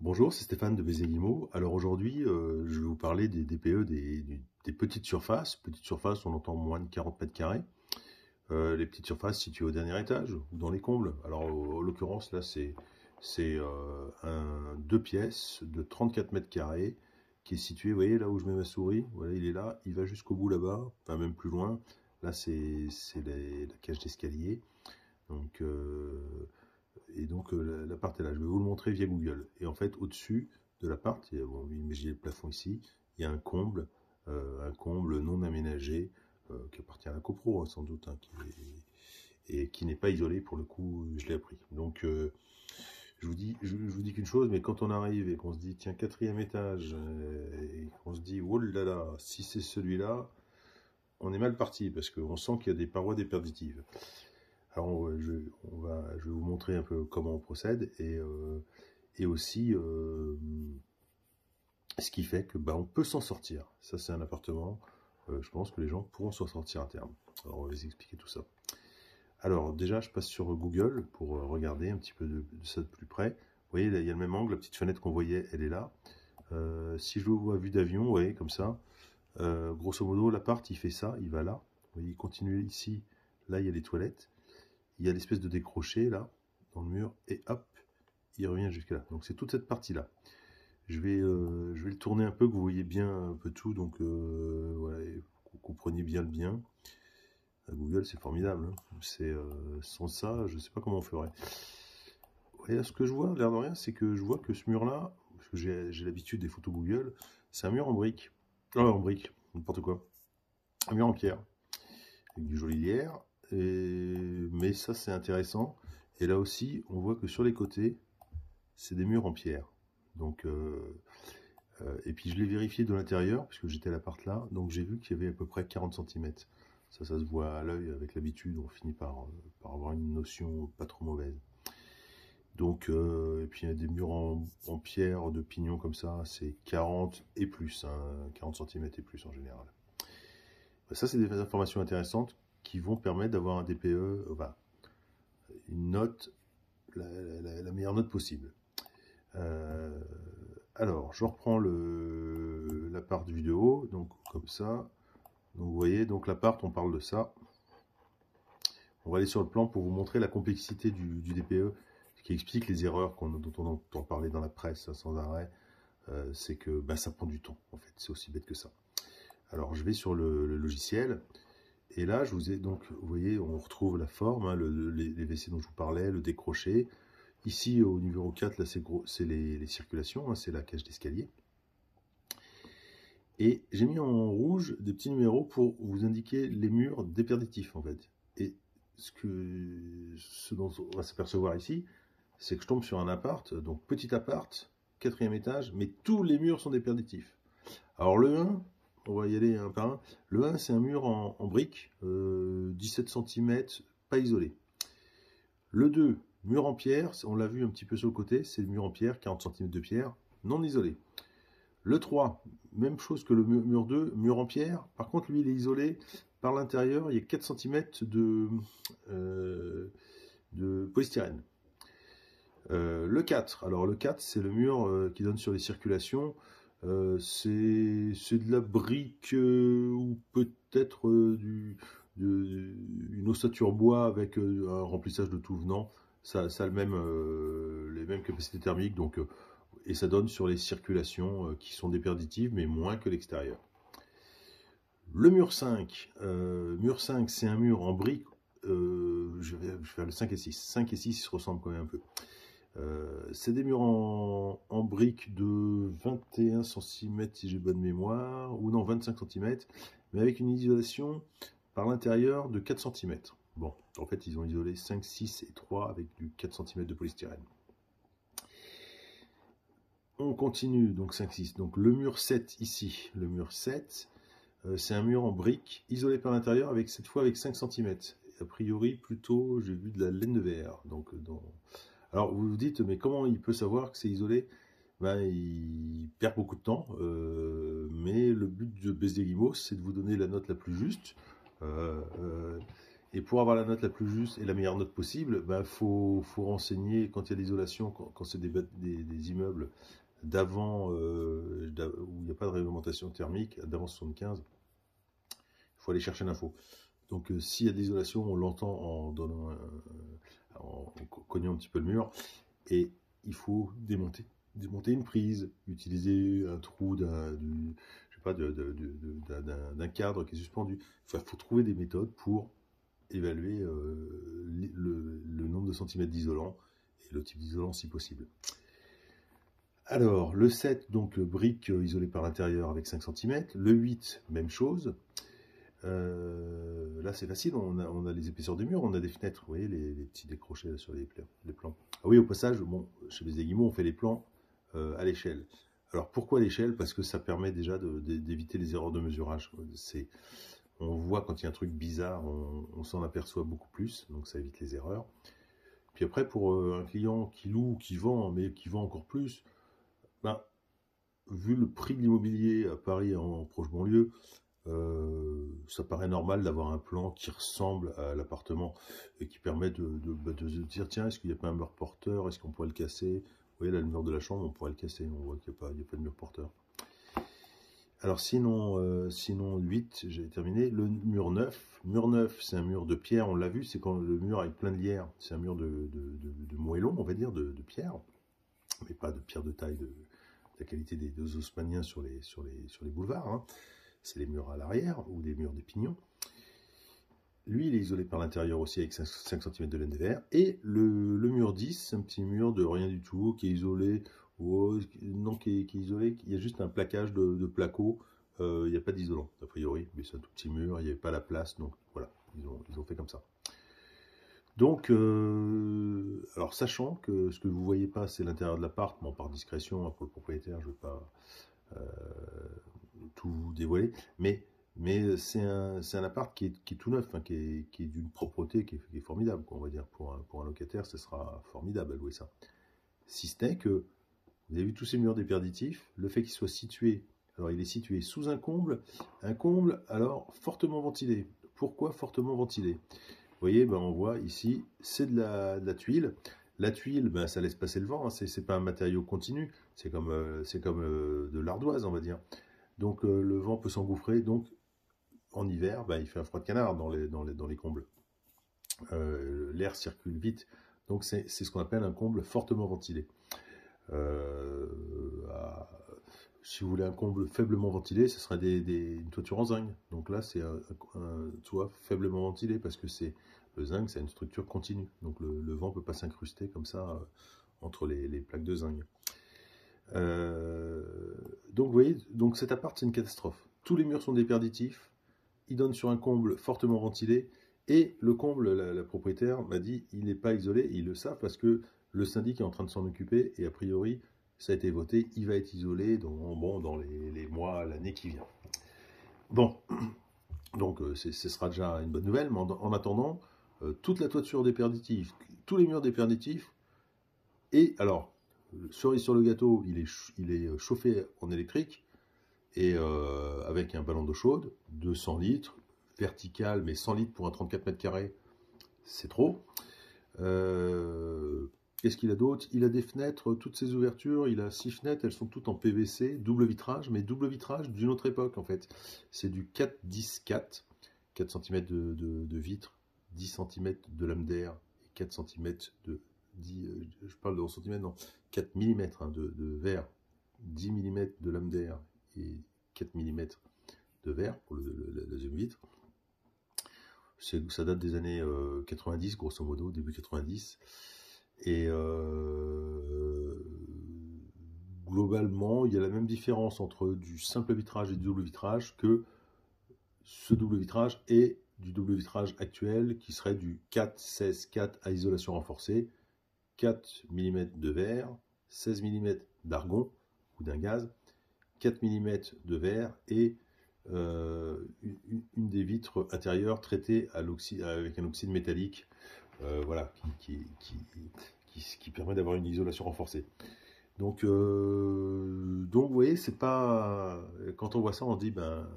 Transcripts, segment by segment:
Bonjour, c'est Stéphane de Bézé-Limo. Alors aujourd'hui, je vais vous parler des DPE des petites surfaces. Petites surfaces, on entend moins de 40 mètres carrés. Les petites surfaces situées au dernier étage ou dans les combles. Alors en l'occurrence, là, c'est un 2 pièces de 34 mètres carrés qui est situé, vous voyez, là où je mets ma souris. Voilà, il est là, il va jusqu'au bout là-bas, enfin même plus loin. Là, c'est la cage d'escalier. Donc, donc l'appart est là. Je vais vous le montrer via Google. Et en fait, au-dessus de l'appart, bon, imaginez le plafond ici, il y a un comble non aménagé qui appartient à la copro, hein, sans doute, hein, et qui n'est pas isolé pour le coup, je l'ai appris. Donc je vous dis qu'une chose, mais quand on arrive et qu'on se dit tiens, quatrième étage, et qu'on se dit oh là là, si c'est celui-là, on est mal parti parce qu'on sent qu'il y a des parois déperditives. Alors, je vais vous montrer un peu comment on procède et aussi ce qui fait que bah, on peut s'en sortir. Ça, c'est un appartement. Je pense que les gens pourront s'en sortir à terme. Alors, on va vous expliquer tout ça. Alors, déjà, je passe sur Google pour regarder un petit peu de ça de plus près. Vous voyez, là, il y a le même angle. La petite fenêtre qu'on voyait, elle est là. Si je le vois à vue d'avion, vous voyez, comme ça, grosso modo, l'appart, il fait ça, il va là. Vous voyez, il continue ici. Là, il y a les toilettes. Il y a l'espèce de décroché là, dans le mur, et hop, il revient jusqu'à là. Donc c'est toute cette partie-là. Je vais le tourner un peu, que vous voyez bien un peu tout, donc voilà, que vous compreniez bien le bien. Google, c'est formidable. Hein. Sans ça, je ne sais pas comment on ferait. Et ce que je vois, l'air de rien, c'est que je vois que ce mur-là, parce que j'ai l'habitude des photos Google, c'est un mur en briques. En briques, n'importe quoi. Un mur en pierre, avec du joli lierre. Mais ça, c'est intéressant. Et là aussi, on voit que sur les côtés, c'est des murs en pierre. Donc, et puis je l'ai vérifié de l'intérieur, puisque j'étais à l'appart là, donc j'ai vu qu'il y avait à peu près 40 cm. Ça se voit à l'œil avec l'habitude, on finit par avoir une notion pas trop mauvaise. Donc, et puis il y a des murs en pierre de pignon comme ça, c'est 40 et plus, hein, 40 cm et plus en général. Ça, c'est des informations intéressantes qui vont permettre d'avoir un DPE, enfin, une note, la meilleure note possible. Alors, je reprends l'appart vidéo, donc comme ça. Donc vous voyez, donc l'appart, on parle de ça. On va aller sur le plan pour vous montrer la complexité du DPE, ce qui explique les erreurs dont on entend parler dans la presse hein, sans arrêt. C'est que bah, ça prend du temps, en fait, c'est aussi bête que ça. Alors, je vais sur le logiciel. Et là, je vous ai donc, vous voyez, on retrouve la forme, hein, les WC dont je vous parlais, le décroché. Ici, au numéro 4, là, c'est les circulations, hein, c'est la cage d'escalier. Et j'ai mis en rouge des petits numéros pour vous indiquer les murs déperditifs, en fait. Et ce dont on va s'apercevoir ici, c'est que je tombe sur un appart, donc petit appart, quatrième étage, mais tous les murs sont déperditifs. Alors le 1, on va y aller un par un. Le 1, c'est un mur en briques, 17 cm, pas isolé. Le 2, mur en pierre, on l'a vu un petit peu sur le côté, c'est le mur en pierre, 40 cm de pierre, non isolé. Le 3, même chose que le mur 2, mur en pierre. Par contre, lui, il est isolé par l'intérieur, il y a 4 cm de polystyrène. Le 4, alors le 4, c'est le mur qui donne sur les circulations. C'est de la brique ou peut-être une ossature bois avec un remplissage de tout venant. Ça a les mêmes capacités thermiques, donc, et ça donne sur les circulations qui sont déperditives, mais moins que l'extérieur. Le mur 5, c'est un mur en briques. Je vais faire le 5 et 6. 5 et 6 ils se ressemblent quand même un peu. C'est des murs en briques de 21 cm si j'ai bonne mémoire, ou non 25 cm, mais avec une isolation par l'intérieur de 4 cm. Bon, en fait ils ont isolé 5, 6 et 3 avec du 4 cm de polystyrène. On continue, donc 5, 6. Donc le mur 7 ici, le mur 7, c'est un mur en briques isolé par l'intérieur, avec cette fois avec 5 cm. A priori, plutôt, j'ai vu de la laine de verre. Donc, alors vous vous dites, mais comment il peut savoir que c'est isolé? Ben, il perd beaucoup de temps, mais le but de Bézé-Limo, c'est de vous donner la note la plus juste. Et pour avoir la note la plus juste et la meilleure note possible, ben, faut renseigner quand il y a l'isolation, quand c'est des immeubles d'avant, où il n'y a pas de réglementation thermique, d'avant 75, il faut aller chercher l'info. Donc s'il y a de l'isolation, on l'entend en cognant un petit peu le mur, et il faut démonter une prise, utiliser un trou d'un cadre qui est suspendu. Enfin, il faut trouver des méthodes pour évaluer le nombre de centimètres d'isolant et le type d'isolant si possible. Alors, le 7, donc brique isolée par l'intérieur avec 5 cm. Le 8, même chose. Là, c'est facile, on a les épaisseurs des murs, on a des fenêtres, vous voyez, les petits décrochés là, sur les plans. Ah oui, au passage, bon, chez les Guillemot, on fait les plans à l'échelle. Alors, pourquoi l'échelle? Parce que ça permet déjà d'éviter les erreurs de mesurage. On voit quand il y a un truc bizarre, on s'en aperçoit beaucoup plus, donc ça évite les erreurs. Puis après, pour un client qui loue, qui vend, mais qui vend encore plus, ben, vu le prix de l'immobilier à Paris en proche banlieue, ça paraît normal d'avoir un plan qui ressemble à l'appartement et qui permet de se dire, tiens, est-ce qu'il n'y a pas un mur porteur, est-ce qu'on pourrait le casser? Vous voyez là, le mur de la chambre, on pourrait le casser, on voit qu'il n'y a pas de mur porteur. Alors sinon 8, j'ai terminé. Le mur 9. Mur 9, c'est un mur de pierre, on l'a vu, c'est quand le mur avec plein de lierre. C'est un mur de moellon, on va dire, de pierre, mais pas de pierre de taille de la qualité des haussmanniens sur les boulevards. Hein. C'est les murs à l'arrière ou des murs des pignons. Lui, il est isolé par l'intérieur aussi avec 5 cm de laine de verre. Et le mur 10, un petit mur de rien du tout, qui est isolé. Non, qui est isolé. Il y a juste un plaquage de placo. Il n'y a pas d'isolant, a priori. Mais c'est un tout petit mur, il n'y avait pas la place. Donc voilà, ils ont fait comme ça. Donc, alors sachant que ce que vous ne voyez pas, c'est l'intérieur de l'appart, bon, par discrétion, hein, pour le propriétaire, je ne vais pas tout dévoiler, mais c'est un appart qui est tout neuf, hein, qui est d'une propreté qui est formidable, quoi, on va dire. Pour un locataire, ce sera formidable à louer ça. Si ce n'est que, vous avez vu tous ces murs déperditifs, le fait qu'il soit situé, alors il est situé sous un comble alors fortement ventilé. Pourquoi fortement ventilé? Vous voyez, ben, on voit ici, c'est de la tuile. La tuile, ben, ça laisse passer le vent, hein, c'est pas un matériau continu, c'est comme de l'ardoise, on va dire. Donc le vent peut s'engouffrer, donc en hiver, ben, il fait un froid de canard dans les combles. L'air circule vite, donc c'est ce qu'on appelle un comble fortement ventilé. Si vous voulez un comble faiblement ventilé, ce sera une toiture en zinc. Donc là, c'est un toit faiblement ventilé parce que le zinc, c'est une structure continue. Donc le vent ne peut pas s'incruster comme ça entre les plaques de zinc. Donc vous voyez, donc cet appart, c'est une catastrophe. Tous les murs sont déperditifs. Il donne sur un comble fortement ventilé. Et le comble, la propriétaire m'a dit, il n'est pas isolé. Ils le savent parce que le syndic est en train de s'en occuper. Et a priori, ça a été voté. Il va être isolé dans les mois, l'année qui vient. Bon, donc ce sera déjà une bonne nouvelle. Mais en attendant, toute la toiture déperditive, tous les murs déperditifs. Et alors, cerise sur le gâteau, il est chauffé en électrique. Et avec un ballon d'eau chaude, 200 litres, vertical, mais 100 litres pour un 34 mètres carrés, c'est trop. Qu'est-ce qu'il a d'autre? Il a des fenêtres, toutes ces ouvertures, il a 6 fenêtres, elles sont toutes en PVC, double vitrage, mais double vitrage d'une autre époque en fait. C'est du 4-10-4, 4 cm de vitre, 10 cm de lame d'air, et 4 cm je parle de centimètres, non, 4 mm hein, de verre, 10 mm de lame d'air, et 4 mm de verre pour la deuxième vitre. Ça date des années 90, grosso modo, début 90. Et globalement, il y a la même différence entre du simple vitrage et du double vitrage que ce double vitrage et du double vitrage actuel qui serait du 4-16-4 à isolation renforcée, 4 mm de verre, 16 mm d'argon ou d'un gaz, 4 mm de verre et une des vitres intérieures traitées avec un oxyde métallique, voilà, qui permet d'avoir une isolation renforcée. Donc vous voyez, c'est pas, quand on voit ça, on dit ben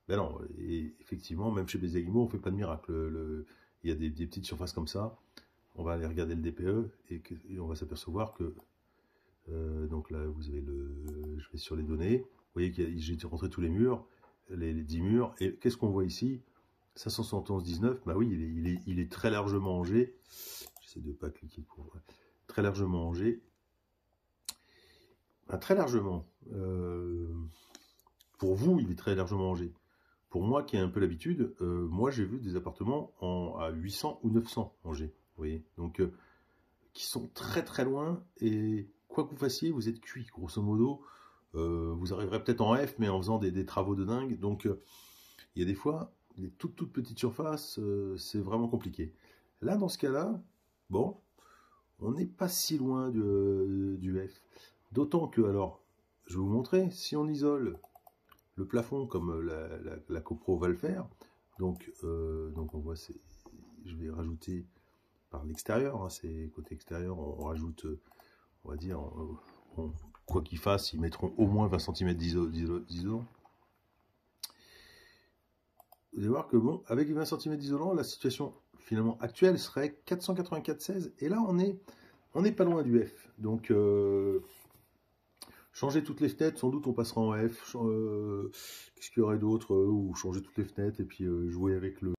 non. Et effectivement, même chez les Guillemot, on fait pas de miracle. il y a des petites surfaces comme ça. On va aller regarder le DPE et on va s'apercevoir que donc là vous avez je vais sur les données, vous voyez que j'ai rentré tous les murs, les 10 murs, et qu'est-ce qu'on voit ici? 571,19, bah oui, il est très largement en G. J'essaie de ne pas cliquer pour très largement en G. Ah, très largement. Pour vous, il est très largement en G. Pour moi, qui ai un peu l'habitude, moi j'ai vu des appartements à 800 ou 900 en G. Vous voyez, donc qui sont très très loin, et quoi que vous fassiez, vous êtes cuit, grosso modo. Vous arriverez peut-être en F, mais en faisant des travaux de dingue. Donc il y a des fois, les toutes petites surfaces, c'est vraiment compliqué. Là, dans ce cas-là, bon, on n'est pas si loin du F. D'autant que, alors, je vais vous montrer, si on isole le plafond comme la CoPro va le faire, donc on voit, je vais rajouter par l'extérieur, hein, c'est côté extérieur, on rajoute, on va dire, quoi qu'il fasse, ils mettront au moins 20 cm d'isolant. Vous allez voir que bon, avec les 20 cm d'isolant, la situation finalement actuelle serait 484,16, et là on est pas loin du F. Donc changer toutes les fenêtres, sans doute on passera en F. Qu'est-ce qu'il y aurait d'autre, ou changer toutes les fenêtres et puis jouer avec le